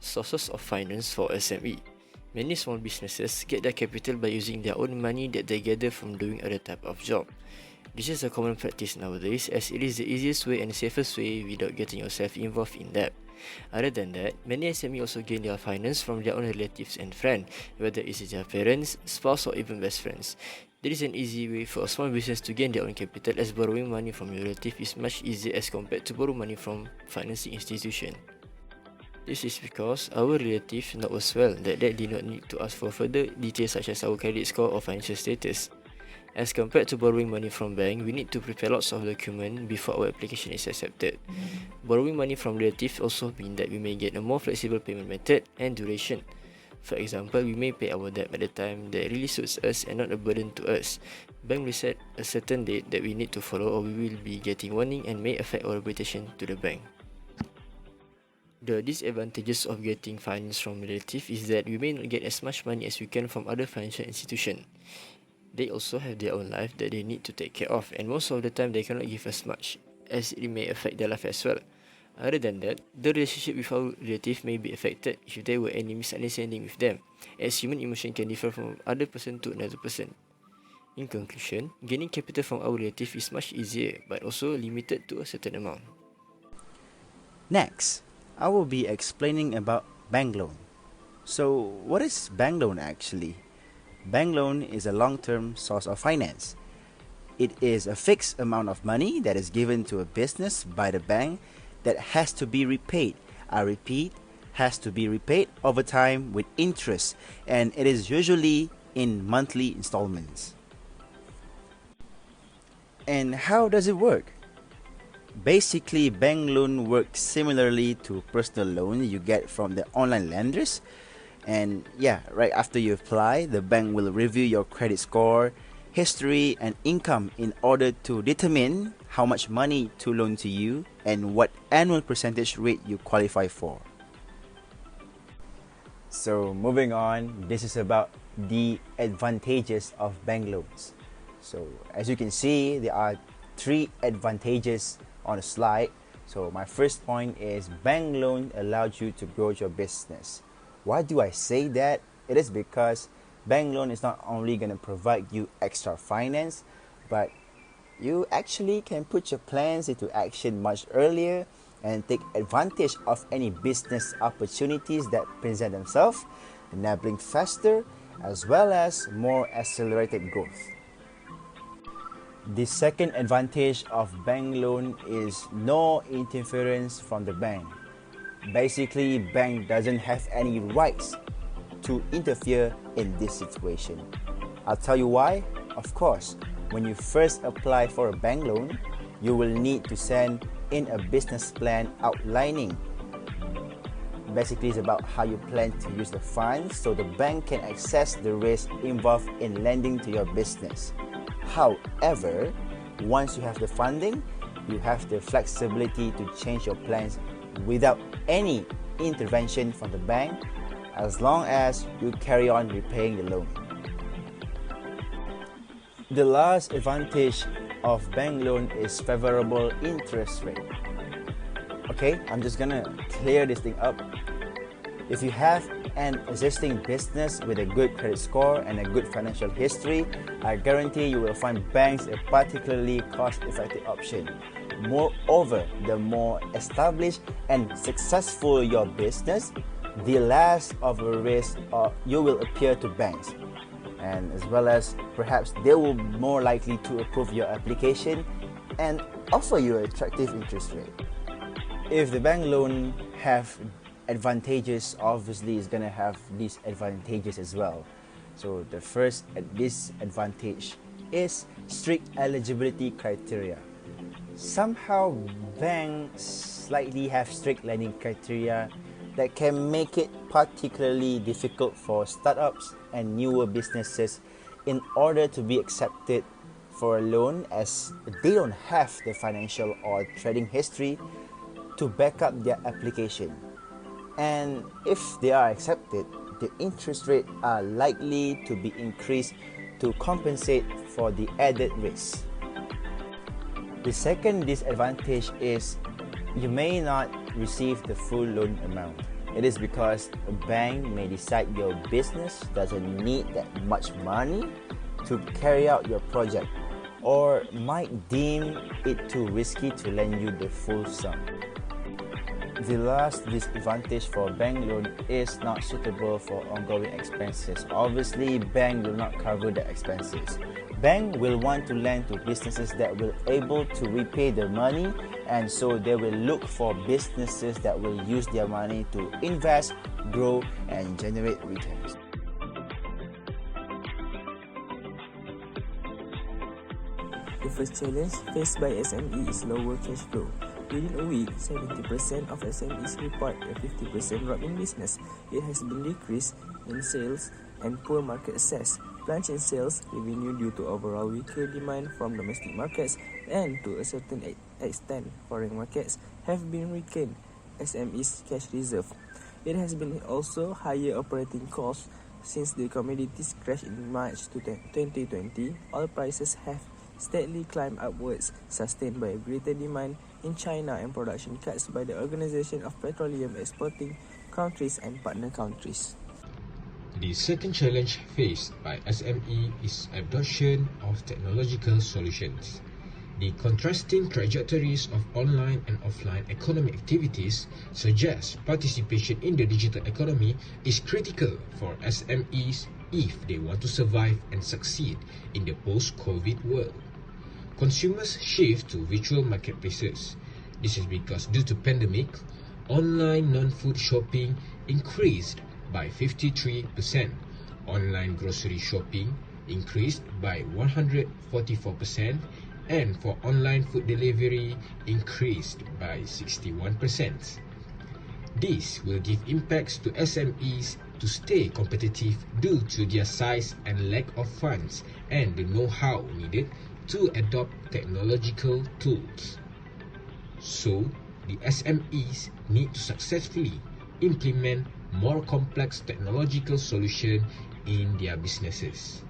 Sources of finance for SME. Many small businesses get their capital by using their own money that they gather from doing other type of job. This is a common practice nowadays as it is the easiest way and safest way without getting yourself involved in debt. Other than that, many SME also gain their finance from their own relatives and friends, whether it is their parents, spouse or even best friends. There is an easy way for a small business to gain their own capital as borrowing money from your relative is much easier as compared to borrow money from financing institution. This is because our relatives know us well that they did not need to ask for further details such as our credit score or financial status. As compared to borrowing money from bank, we need to prepare lots of documents before our application is accepted. Borrowing money from relatives also means that we may get a more flexible payment method and duration. For example, we may pay our debt at the time that really suits us and not a burden to us. Bank will set a certain date that we need to follow or we will be getting warning and may affect our reputation to the bank. The disadvantages of getting finance from relatives is that we may not get as much money as we can from other financial institutions. They also have their own life that they need to take care of, and most of the time they cannot give us much, as it may affect their life as well. Other than that, the relationship with our relative may be affected if there were any misunderstanding with them, as human emotion can differ from other person to another person. In conclusion, gaining capital from our relative is much easier, but also limited to a certain amount. Next, I will be explaining about bank loan. So, what is bank loan actually? Bank loan is a long-term source of finance. It is a fixed amount of money that is given to a business by the bank that has to be repaid. I repeat, has to be repaid over time with interest, and it is usually in monthly installments. And how does it work? Basically, bank loan works similarly to personal loan you get from the online lenders. And yeah, right after you apply, the bank will review your credit score, history, and income in order to determine how much money to loan to you and what annual percentage rate you qualify for. So moving on, this is about the advantages of bank loans. So as you can see, there are 3 advantages on the slide. So my first point is bank loan allows you to grow your business. Why do I say that? It is because bank loan is not only going to provide you extra finance, but you actually can put your plans into action much earlier and take advantage of any business opportunities that present themselves, enabling faster as well as more accelerated growth. The second advantage of bank loan is no interference from the bank. Basically, bank doesn't have any rights to interfere in this situation. I'll tell you why. Of course, when you first apply for a bank loan, you will need to send in a business plan outlining. Basically, it's about how you plan to use the funds so the bank can assess the risk involved in lending to your business. However, once you have the funding, you have the flexibility to change your plans without any intervention from the bank, as long as you carry on repaying the loan. The last advantage of bank loan is favorable interest rate. Okay, I'm just gonna clear this thing up. If you have an existing business with a good credit score and a good financial history, I guarantee you will find banks a particularly cost-effective option. Moreover, the more established and successful your business, the less of a risk you will appear to banks, and as well as perhaps they will be more likely to approve your application and offer you an attractive interest rate. If the bank loan have advantages, obviously it's going to have disadvantages as well. So the first disadvantage is strict eligibility criteria. Somehow banks slightly have strict lending criteria that can make it particularly difficult for startups and newer businesses in order to be accepted for a loan, as they don't have the financial or trading history to back up their application. And if they are accepted, the interest rate are likely to be increased to compensate for the added risk. The second disadvantage is you may not receive the full loan amount. It is because a bank may decide your business doesn't need that much money to carry out your project, or might deem it too risky to lend you the full sum. The last disadvantage for bank loan is not suitable for ongoing expenses. Obviously, bank will not cover the expenses. Bank will want to lend to businesses that will able to repay the money, and so they will look for businesses that will use their money to invest, grow, and generate returns. The first challenge faced by SME is lower cash flow. Within a week, 70% of SMEs report a 50% drop in business. It has been decreased in sales and poor market access. Plunge in sales revenue due to overall weaker demand from domestic markets and to a certain extent foreign markets have been weakened SMEs cash reserve. It has been also higher operating costs since the commodities crash in March 2020. Oil prices have steadily climbed upwards, sustained by a greater demand in China and production cuts by the Organization of Petroleum Exporting Countries and Partner Countries. The second challenge faced by SME is adoption of technological solutions. The contrasting trajectories of online and offline economic activities suggest participation in the digital economy is critical for SMEs if they want to survive and succeed in the post-COVID world. Consumers shift to virtual marketplaces. This is because due to pandemic, online non-food shopping increased by 53%. Online grocery shopping increased by 144%, and for online food delivery increased by 61%. This will give impacts to SMEs to stay competitive due to their size and lack of funds and the know-how needed to adopt technological tools. So, the SMEs need to successfully implement more complex technological solutions in their businesses.